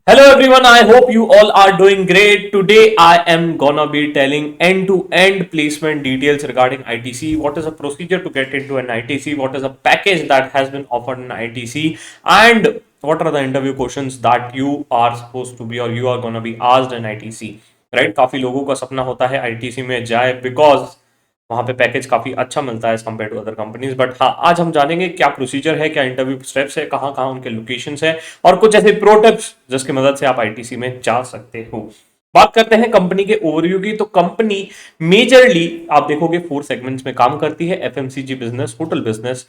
Hello everyone, I hope you all are doing great. Today I am gonna be telling end-to-end placement details regarding ITC. What is a procedure to get into an ITC? What is a package that has been offered in ITC? And what are the interview questions that you are supposed to be or you are gonna be asked in ITC? Right? काफी लोगों का सपना होता है ITC में जाए because वहां पे पैकेज काफी अच्छा मिलता है as compare to other companies. But हाँ, आज हम जानेंगे क्या प्रोसीजर है, क्या इंटरव्यू स्टेप्स है, कहाँ कहाँ उनके लोकेशंस है और कुछ ऐसे प्रो टिप्स जिसकी मदद से आप आईटीसी में जा सकते हो। बात करते हैं कंपनी के ओवरव्यू की। तो कंपनी मेजरली आप देखोगे 4 सेगमेंट्स में काम करती है। FMCG business, hotel business.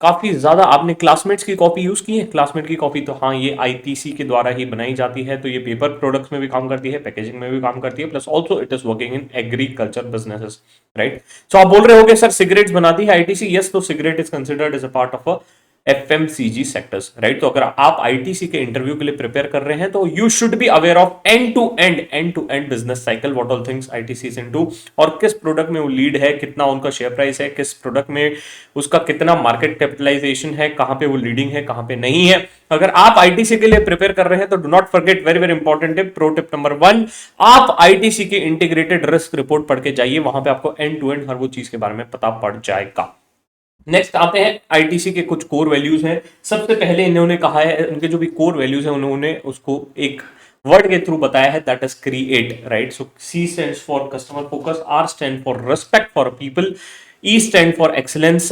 काफी ज्यादा आपने क्लासमेट्स की कॉपी यूज की है। क्लासमेट की कॉपी तो हाँ, ये आईटीसी के द्वारा ही बनाई जाती है। तो ये पेपर प्रोडक्ट्स में भी काम करती है, पैकेजिंग में भी काम करती है, plus also it is working in agriculture businesses. Right. So आप बोल रहे होगे सर सिगरेट्स बनाती है आईटीसी। यस, तो cigarette is considered as a part of a FMCG sectors. Right. तो अगर आप आईटीसी के इंटरव्यू के लिए प्रिपेयर कर रहे हैं तो you should be aware of end to end business cycle, what all things ITC is into, और किस प्रोडक्ट में वो लीड है, कितना उनका शेयर प्राइस है, किस प्रोडक्ट में उसका कितना मार्केट कैपिटलाइजेशन है, कहां पे वो लीडिंग है, कहां पे नहीं है। अगर आप आईटीसी के लिए प्रिपेयर कर रहे हैं तो do not forget, very very important tip, pro tip number 1, आप आईटीसी की इंटीग्रेटेड रिस्क रिपोर्ट पढ़ के जाइए। वहां पे आपको एंड टू एंड हर वो चीज के बारे में पता पड़ जाएगा। नेक्स्ट आते हैं आईटीसी के कुछ कोर वैल्यूज हैं। सबसे पहले इन्होंने कहा है, उनके जो भी कोर वैल्यूज हैं उन्होंने उसको एक वर्ड के थ्रू बताया है, that is create. Right. So C stands for customer focus, R stand for respect for people, E stand for excellence,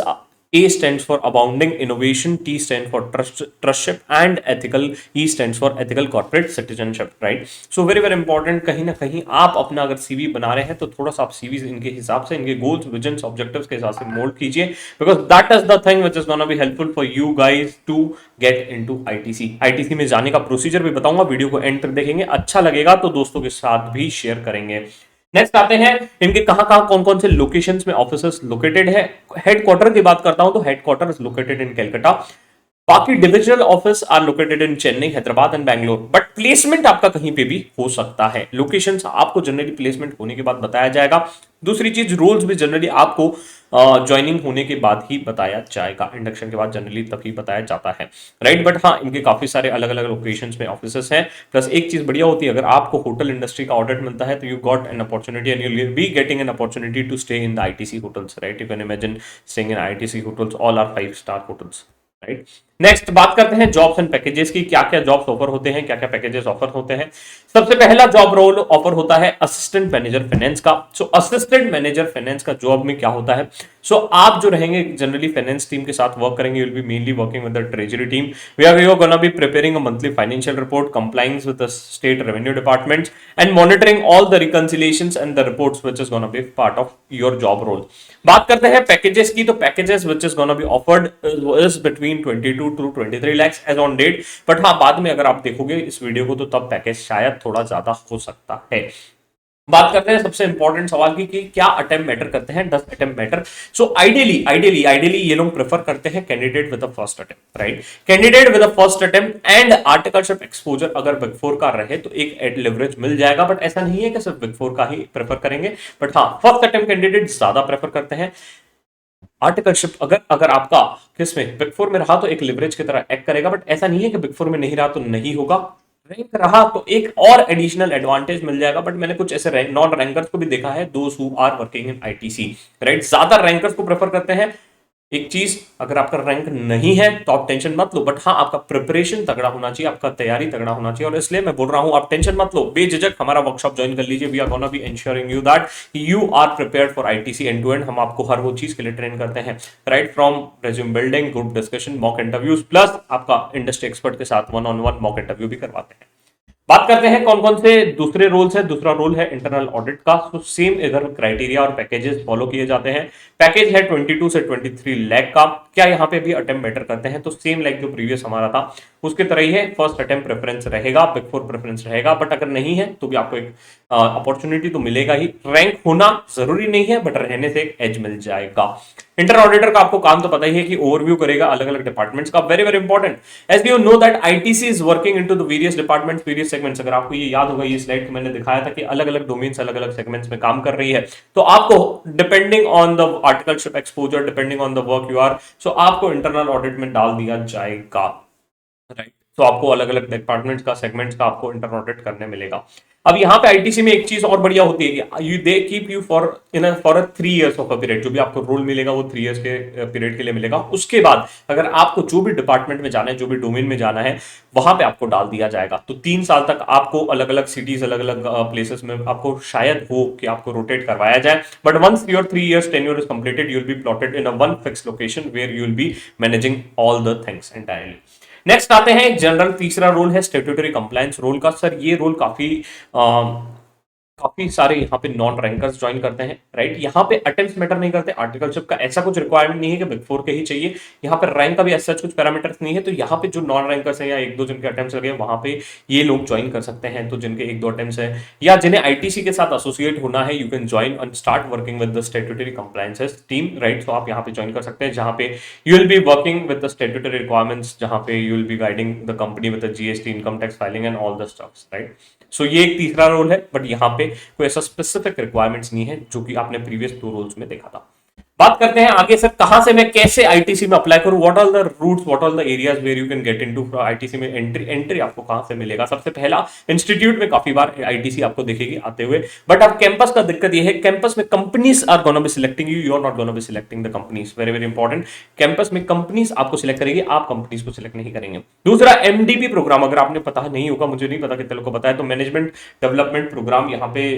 A stands for abounding innovation, T stands for trustship and ethical, E stands for ethical corporate citizenship, right? So very very important, कहीं ना कहीं आप अपना अगर CV बना रहे हैं तो थोड़ा सा आप सीवी इनके हिसाब से, इनके गोल्स, विजन्स, ऑब्जेक्टिव्स के हिसाब से मोल्ड कीजिए, because that is the thing which is gonna be helpful for you guys to get into ITC. ITC में जाने का प्रोसीजर भी बताऊंगा, वीडियो को एंड तक देखेंगे, अच्छा लगेगा तो दोस्तों के साथ भी शेयर करेंगे। नेक्स्ट आते हैं इनके कहां कहां कौन कौन से लोकेशंस में ऑफिसेस लोकेटेड है। हेडक्वार्टर की बात करता हूं तो headquarter is located in Calcutta. बाकी divisional office are located in Chennai, Hyderabad and Bangalore. But placement आपका कहीं पे भी हो सकता है। लोकेशंस आपको जनरली प्लेसमेंट होने के बाद बताया जाएगा। दूसरी चीज, रोल्स भी जनरली आपको ज्वाइनिंग होने के बाद ही बताया जाएगा, इंडक्शन के बाद जनरली तभी बताया जाता है। राइट। बट हाँ, इनके काफी सारे अलग अलग लोकेशंस में ऑफिसेस हैं। प्लस एक चीज बढ़िया होती है, अगर आपको होटल इंडस्ट्री का ऑर्डर मिलता है तो you got an opportunity and you will be getting an opportunity to stay in the ITC hotels. Right. You can imagine staying in ITC hotels, all are 5 star hotels. Right. Next बात करते हैं jobs and packages की। क्या क्या jobs offer होते हैं, क्या क्या पैकेजेस ऑफर होते हैं। सबसे पहला जॉब रोल ऑफर होता है असिस्टेंट मैनेजर फाइनेंस का। सो असिस्टेंट मैनेजर फाइनेंस का जॉब में क्या होता है, सो आप जो रहेंगे जनरली फाइनेंस टीम के साथ वर्क करेंगे, will be mainly working with the treasury team, where you are gonna be preparing a monthly financial report, complying with the state revenue departments and monitoring all the reconciliations and the reports which is gonna be part of your job role. बात करते हैं packages की। तो packages which is gonna be offered is between 22 to 23 lakhs as on date. But हाँ, बाद में अगर आप देखोगे इस वीडियो को तो तब पैकेज शायद थोड़ा ज्यादा हो सकता है। बात करते हैं सबसे इंपॉर्टेंट सवाल की कि क्या अटेम्प्ट मैटर करते हैं, does attempt matter. So ideally ideally ideally ये लोग प्रेफर करते हैं candidate with the first attempt. Right. Candidate with the first attempt and articleship exposure अगर बिग फोर का रहे तो एक एड लेवरेज मिल जाएगा। बट ऐसा नहीं है कि सिर्फ बिग फोर का ही प्रेफर करेंगे। बट हाँ, फर्स्ट अटेम्प्ट कैंडिडेट ज्यादा प्रेफर करते हैं। आर्टिकलशिप अगर अगर आपका किसमें बिग फोर में रहा तो एक लिवरेज की तरह एक्ट करेगा। बट ऐसा नहीं है कि बिग फोर में नहीं रहा तो नहीं होगा। रैंक रहा तो एक और एडिशनल एडवांटेज मिल जाएगा। बट मैंने कुछ ऐसे नॉन रैंकर्स को भी देखा है, those who are working in ITC. Right. ज्यादा रैंकर्स को प्रेफर करते हैं। एक चीज, अगर आपका रैंक नहीं है तो आप टेंशन मत लो, बट हाँ, आपका प्रिपरेशन तगड़ा होना चाहिए, आपका तैयारी तगड़ा होना चाहिए। और इसलिए मैं बोल रहा हूं, आप टेंशन मत लो, बेझिझक हमारा वर्कशॉप ज्वाइन कर लीजिए। We are gonna be ensuring you that you are prepared for ITC end to end. हम आपको हर वो चीज के लिए ट्रेन करते हैं। Right. From resume building, group discussion, mock interviews, plus आपका इंडस्ट्री एक्सपर्ट के साथ one on one mock interview भी करवाते हैं। बात करते हैं कौन कौन से दूसरे रोल्स है। दूसरा रोल है इंटरनल ऑडिट का। तो सेम इधर क्राइटेरिया और पैकेजेस फॉलो किए जाते हैं। पैकेज है 22 से 23 लाख का। क्या यहाँ पे भी अटेम्प्ट मैटर करते हैं, तो सेम लाइक जो प्रीवियस हमारा था उसके तरह ही है। फर्स्ट अटेम्प्ट प्रेफरेंस रहेगा, बिग फोर प्रेफरेंस रहेगा। बट अगर नहीं है तो भी आपको एक अपॉर्चुनिटी तो मिलेगा ही। रैंक होना जरूरी नहीं है, बट रहने से एक एज मिल जाएगा। इंटर ऑडिटर का आपको काम तो पता ही है कि ओवरव्यू करेगा अलग अलग डिपार्टमेंट्स का। Very very important, as you know that ITC is working into the various departments, various segments. अगर आपको ये याद होगा, ये स्लाइड को मैंने दिखाया था कि अलग अलग डोमेन्स अलग अलग सेगमेंट्स में काम कर रही है। तो आपको depending on the articleship exposure, depending on the work you are, so आपको इंटरनल ऑडिट में डाल दिया जाएगा। राइट। तो आपको अलग अलग डिपार्टमेंट्स का, सेगमेंट्स का आपको इंटर ऑडिट करने मिलेगा। अब यहाँ पे आईटीसी में एक चीज और बढ़िया होती है कि you they keep you for 3 years of a period. जो भी आपको रोल मिलेगा वो 3 इयर्स के पीरियड के लिए मिलेगा। उसके बाद अगर आपको जो भी डिपार्टमेंट में जाना है, जो भी डोमेन में जाना है, वहां पे आपको डाल दिया जाएगा। तो 3 साल तक आपको अलग अलग सिटीज, अलग अलग प्लेसेस में आपको शायद हो कि आपको रोटेट करवाया जाए। But once your 3 years tenure is completed, you will be plotted in a one fix location where you will be managing all the things entirely. Next आते हैं एक जनरल, तीसरा रोल है स्टेट्यूटरी कंप्लायंस रोल का। Sir ये role काफी सारे यहाँ पे नॉन रैंकर्स ज्वाइन करते हैं, राइट। यहाँ पे अटेम्प्ट मैटर नहीं करते, आर्टिकलशिप का ऐसा कुछ रिक्वायरमेंट नहीं है कि बिग 4 के ही चाहिए। यहाँ पे रैंक का भी ऐसा कुछ पैरामीटर्स नहीं है। तो यहाँ पे जो नॉन रैंकर्स हैं या एक दो जिनके अटेम्प्ट लगे, वहां पे ये लोग ज्वाइन कर सकते हैं। तो जिनके एक दो अटेम्प्ट है या जिन्हें आईटीसी के साथ एसोसिएट होना है, you can join and start working with the statutory compliances team, right. तो आप यहाँ पे ज्वाइन कर सकते हैं, जहाँ पे you will be working with the statutory requirements, जहाँ पे you will be guiding the company with the GST, income tax filing and all the stuffs, right. So ये एक तीसरा रोल है, बट यहाँ पे कोई ऐसा स्पेसिफिक रिक्वायरमेंट्स नहीं है जो कि आपने प्रीवियस 2 रोल्स में देखा था। बात करते हैं आगे सर, कहां से मैं कैसे आईटीसी में अप्लाई करूं, what are the routes, what are the areas where you can get into ITC में एंट्री आपको कहां से मिलेगा। सबसे पहला, इंस्टीट्यूट में काफी बार आईटीसी आपको दिखेगी आते हुए, बट अब कैंपस का दिक्कत यह है, कैंपस में companies are gonna be selecting you, you are not gonna be selecting the companies. Very very important, campus में कंपनीज आपको सिलेक्ट करेगी, आप कंपनीज को सिलेक्ट नहीं करेंगे। दूसरा, एमडीपी प्रोग्राम, अगर आपने पता नहीं होगा, मुझे नहीं पता कितने लोग को पता है, तो मैनेजमेंट डेवलपमेंट प्रोग्राम यहाँ पे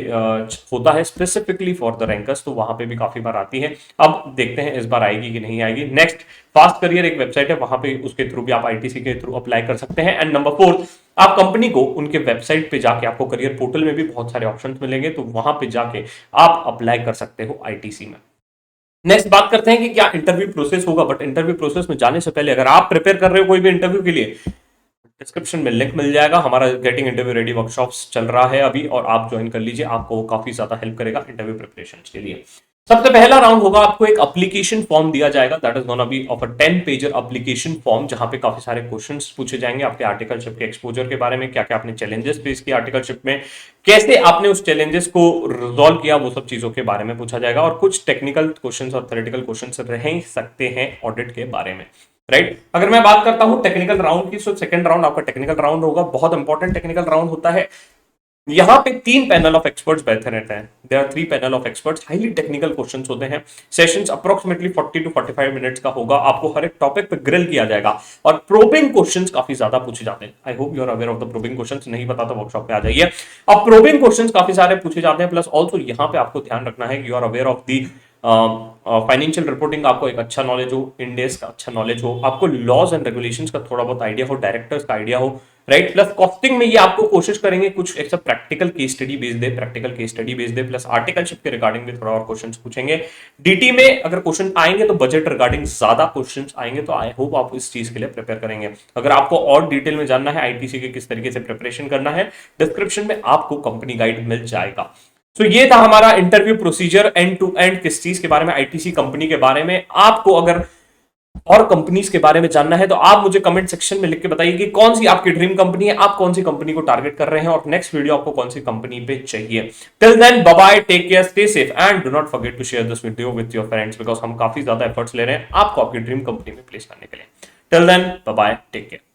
होता है स्पेसिफिकली फॉर द रैंकर्स, तो वहां पे भी काफी बार आती है। अब देखते हैं इस बार आएगी कि नहीं आएगी। नेक्स्ट, फास्ट करियर एक वेबसाइट है, वहां पे उसके थ्रू भी आप आईटीसी के थ्रू अप्लाई कर सकते हैं। एंड नंबर 4, आप कंपनी को उनके वेबसाइट पे जाके, आपको करियर पोर्टल में भी बहुत सारे ऑप्शंस मिलेंगे, तो वहां पे जाके आप अप्लाई कर सकते हो आईटीसी में। नेक्स्ट बात करते हैं कि क्या इंटरव्यू प्रोसेस होगा। बट इंटरव्यू प्रोसेस में जाने से पहले, अगर आप प्रिपेयर कर रहे हो कोई भी इंटरव्यू के लिए, डिस्क्रिप्शन में लिंक मिल जाएगा, हमारा गेटिंग इंटरव्यू रेडी वर्कशॉप्स चल रहा है अभी, और आप ज्वाइन कर लीजिए, आपको काफी ज्यादा हेल्प करेगा इंटरव्यू प्रिपरेशन के लिए। सबसे पहला राउंड होगा, आपको एक एप्लीकेशन फॉर्म दिया जाएगा, that is gonna B of a 10 pager application form, जहां पे काफी सारे क्वेश्चंस पूछे जाएंगे आपके आर्टिकलशिप के एक्सपोजर के बारे में, क्या क्या आपने चैलेंजेस फेस किए आर्टिकलशिप में, कैसे आपने उस चैलेंजेस को रिजॉल्व किया, वो सब चीजों के बारे में पूछा जाएगा। और कुछ टेक्निकल क्वेश्चंस और थ्योरेटिकल क्वेश्चंस रह सकते हैं ऑडिट के बारे में, राइट। अगर मैं बात करता हूं टेक्निकल राउंड की, सो सेकंड राउंड आपका टेक्निकल राउंड होगा, बहुत इंपॉर्टेंट टेक्निकल राउंड होता है। यहां पे 3 पैनल ऑफ एक्सपर्ट्स बैठे रहते हैं, there are 3 panel of experts, highly technical questions होते हैं। सेशंस अप्रोक्सीमेटली 40 टू 45 मिनट्स का होगा, आपको हर एक टॉपिक पे ग्रिल किया जाएगा, और प्रोबिंग क्वेश्चंस काफी ज्यादा पूछे जाते हैं। I hope you are aware of the probing questions, नहीं पता तो वर्कशॉप पे आ जाइए। अब प्रोबिंग क्वेश्चंस काफी सारे पूछे जाते हैं, प्लस ऑल्सो यहां पे आपको ध्यान रखना है, you are aware of the financial reporting, आपको एक अच्छा नॉलेज हो, इंडेक्स का अच्छा नॉलेज हो, आपको लॉज एंड रेगुलेशंस का थोड़ा बहुत आइडिया हो, डायरेक्टर्स का आइडिया हो, राइट। प्लस कॉस्टिंग में ये आपको कोशिश करेंगे कुछ एक प्रैक्टिकल केस स्टडी बेस दे, प्लस आर्टिकलशिप के रिगार्डिंग भी थोड़ा और क्वेश्चंस पूछेंगे। डीटी में अगर क्वेश्चन आएंगे तो बजट रिगार्डिंग ज्यादा क्वेश्चंस आएंगे, तो आई होप आप इस चीज के लिए प्रिपेयर करेंगे। अगर आपको और डिटेल में जानना है आईटीसी के किस तरीके से प्रिपरेशन करना है, डिस्क्रिप्शन में आपको कंपनी गाइड मिल जाएगा। तो ये था हमारा interview procedure end to end, किस चीज के बारे में, आईटीसी कंपनी के बारे में। आपको अगर और कंपनीज के बारे में जानना है तो आप मुझे कमेंट सेक्शन में लिख के बताइए कि कौन सी आपकी ड्रीम कंपनी है, आप कौन सी कंपनी को टारगेट कर रहे हैं, और नेक्स्ट वीडियो आपको कौन सी कंपनी पे चाहिए। Till then bye bye, take care, stay safe, and do not forget to share this video with your friends, because हम काफी ज्यादा एफर्ट्स ले रहे हैं आपको आपकी ड्रीम कंपनी में प्लेस करने के लिए। Till then bye bye, take care.